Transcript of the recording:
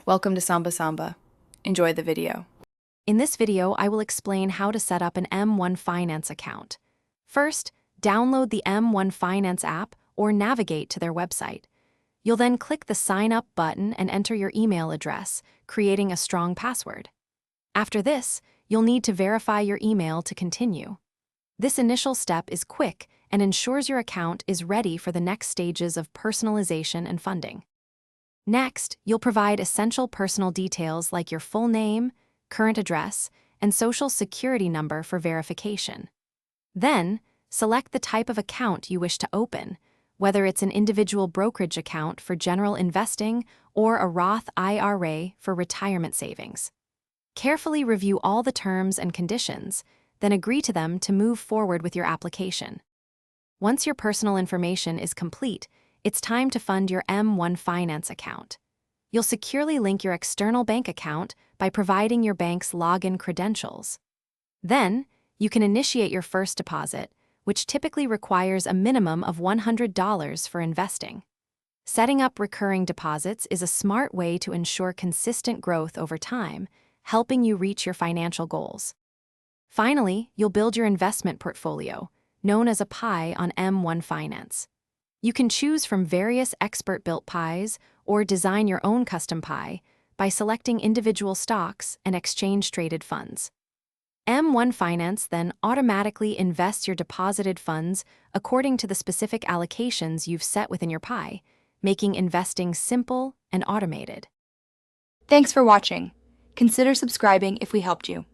Welcome to Samba Samba. Enjoy the video. In this video, I will explain how to set up an M1 Finance account. First, download the M1 Finance app or navigate to their website. You'll then click the Sign Up button and enter your email address, creating a strong password. After this, you'll need to verify your email to continue. This initial step is quick and ensures your account is ready for the next stages of personalization and funding. Next, you'll provide essential personal details like your full name, current address, and social security number for verification. Then, select the type of account you wish to open, whether it's an individual brokerage account for general investing or a Roth IRA for retirement savings. Carefully review all the terms and conditions, then agree to them to move forward with your application. Once your personal information is complete, it's time to fund your M1 Finance account. You'll securely link your external bank account by providing your bank's login credentials. Then, you can initiate your first deposit, which typically requires a minimum of $100 for investing. Setting up recurring deposits is a smart way to ensure consistent growth over time, helping you reach your financial goals. Finally, you'll build your investment portfolio, known as a pie on M1 Finance. You can choose from various expert-built pies or design your own custom pie by selecting individual stocks and exchange-traded funds. M1 Finance then automatically invests your deposited funds according to the specific allocations you've set within your pie, making investing simple and automated. Thanks for watching. Consider subscribing if we helped you.